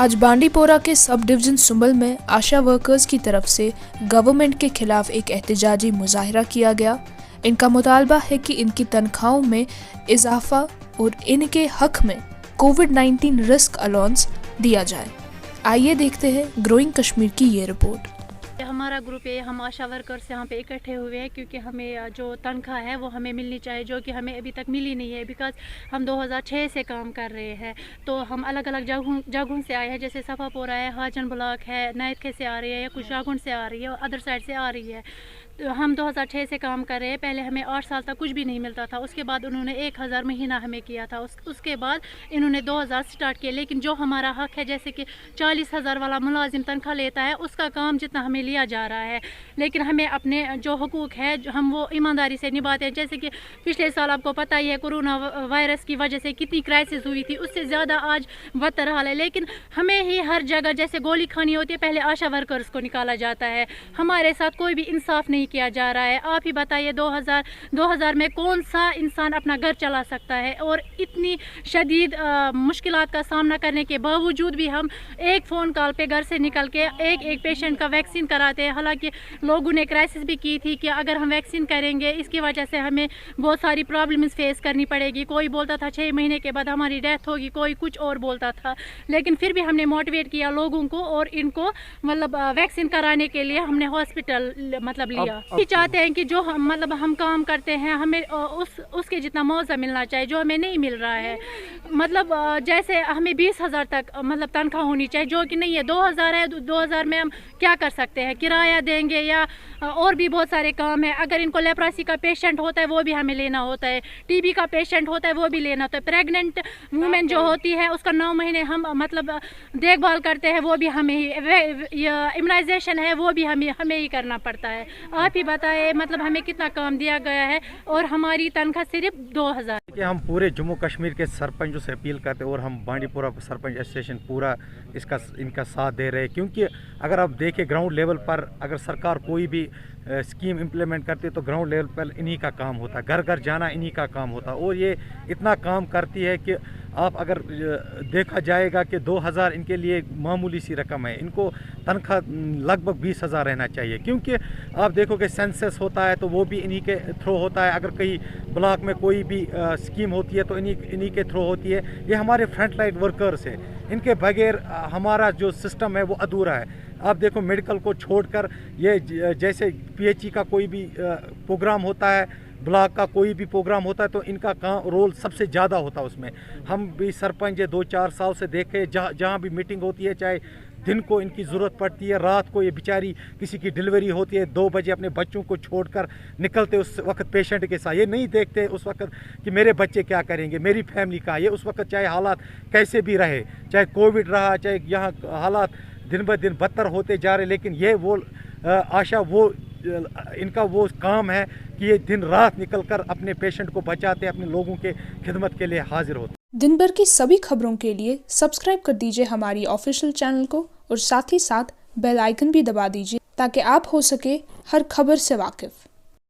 आज बांडी पोरा के सब डिवीजन सुंबल में आशा वर्कर्स की तरफ से गवर्नमेंट के खिलाफ एक एहतजाजी मुजाहिरा किया गया। इनका मुतालबा है कि इनकी तनख्वाहों में इजाफा और इनके हक में कोविड-19 रिस्क अलाउंस दिया जाए। आइए देखते हैं ग्रोइंग कश्मीर की ये रिपोर्ट। हमारा ग्रुप है, हम आशा वर्कर्स यहाँ पे इकट्ठे हुए हैं क्योंकि हमें जो तनख्वाह है वो हमें मिलनी चाहिए, जो कि हमें अभी तक मिली नहीं है। बिकॉज हम 2006 से काम कर रहे हैं, तो हम अलग अलग जगहों से आए हैं, जैसे सफापोरा है, हाजन ब्लॉक है, नायतखे से आ रही है, या कुछ जागुन से आ रही है और अदर साइड से आ रही है। तो हम 2006 से काम कर रहे हैं। पहले हमें 8 साल तक कुछ भी नहीं मिलता था, उसके बाद उन्होंने 1000 महीना हमें किया था, उसके बाद इन्होंने 2000 स्टार्ट किया। लेकिन जो हमारा हक है, जैसे कि 40,000 वाला मुलाजिम तनख्वाह लेता है, उसका काम जितना हमें लिया जा रहा है, लेकिन हमें अपने जो हुकूक है हम वो ईमानदारी से निभाते हैं। जैसे कि पिछले साल आपको पता ही है, कोरोना वायरस की वजह से कितनी क्राइसिस हुई थी, उससे ज़्यादा आज बदतर हाल है। लेकिन हमें ही हर जगह जैसे गोली खानी होती है, पहले आशा वर्कर्स को निकाला जाता है। हमारे साथ कोई भी इंसाफ नहीं किया जा रहा है। आप ही बताइए, 2000 में कौन सा इंसान अपना घर चला सकता है? और इतनी शदीद मुश्किलात का सामना करने के बावजूद भी हम एक फ़ोन कॉल पे घर से निकल के एक पेशेंट का वैक्सीन कराते हैं। हालांकि लोगों ने क्राइसिस भी की थी कि अगर हम वैक्सीन करेंगे इसकी वजह से हमें बहुत सारी प्रॉब्लम्स फेस करनी पड़ेगी। कोई बोलता था 6 महीने के बाद हमारी डेथ होगी, कोई कुछ और बोलता था। लेकिन फिर भी हमने मोटिवेट किया लोगों को और इनको मतलब वैक्सीन कराने के लिए हमने हॉस्पिटल मतलब लिया। चाहते हैं कि जो हम काम करते हैं हमें उसके जितना मुआवजा मिलना चाहिए, जो हमें नहीं मिल रहा है। मतलब जैसे हमें 20,000 तक मतलब तनख्वाह होनी चाहिए, जो कि नहीं है। 2000 है, 2000 में हम क्या कर सकते हैं? किराया देंगे या और भी बहुत सारे काम है। अगर इनको लेप्रोसी का पेशेंट होता है वो भी हमें लेना होता है, टीबी का पेशेंट होता है वो भी लेना होता है, प्रेग्नेंट वूमेन जो होती है उसका 9 महीने हम मतलब देखभाल करते हैं, वो भी हमें ही। इम्यूनाइजेशन है वो भी हमें ही करना पड़ता है। आप ही बताए मतलब हमें कितना काम दिया गया है और हमारी तनख्वाह सिर्फ 2000। कि हम पूरे जम्मू कश्मीर के सरपंचों से अपील करते हैं और हम बांडीपोरा सरपंच एसोसिएशन पूरा इनका साथ दे रहे हैं, क्योंकि अगर आप देखें ग्राउंड लेवल पर अगर सरकार कोई भी स्कीम इम्प्लीमेंट करती है तो ग्राउंड लेवल पर इन्हीं का काम होता है, घर घर जाना इन्हीं का काम होता है। और ये इतना काम करती है कि आप अगर देखा जाएगा कि 2000 इनके लिए मामूली सी रकम है। इनको तनख्वाह लगभग 20,000 रहना चाहिए, क्योंकि आप देखो कि सेंसस होता है तो वो भी इन्हीं के थ्रू होता है। अगर कहीं ब्लॉक में कोई भी स्कीम होती है तो इन्हीं के थ्रू होती है। ये हमारे फ्रंट लाइन वर्कर्स है, इनके बगैर हमारा जो सिस्टम है वो अधूरा है। आप देखो मेडिकल को छोड़कर ये जैसे PHE का कोई भी प्रोग्राम होता है, ब्लॉक का कोई भी प्रोग्राम होता है तो इनका रोल सबसे ज़्यादा होता है उसमें। हम भी सरपंच 2-4 साल से देखे, जहाँ भी मीटिंग होती है, चाहे दिन को इनकी ज़रूरत पड़ती है, रात को ये बेचारी किसी की डिलीवरी होती है 2 बजे अपने बच्चों को छोड़कर निकलते उस वक्त पेशेंट के साथ। ये नहीं देखते उस वक्त कि मेरे बच्चे क्या करेंगे, मेरी फैमिली का। ये उस वक्त चाहे हालात कैसे भी रहे, चाहे कोविड रहा, चाहे यहाँ हालात दिन ब दिन बदतर होते जा रहे, लेकिन ये वो आशा वो इनका वो काम है कि ये दिन रात निकलकर अपने पेशेंट को बचाते, अपने लोगों के खिदमत के लिए हाजिर होते। दिन भर की सभी खबरों के लिए सब्सक्राइब कर दीजिए हमारी ऑफिशियल चैनल को और साथ ही साथ बेल आइकन भी दबा दीजिए ताकि आप हो सके हर खबर से वाकिफ।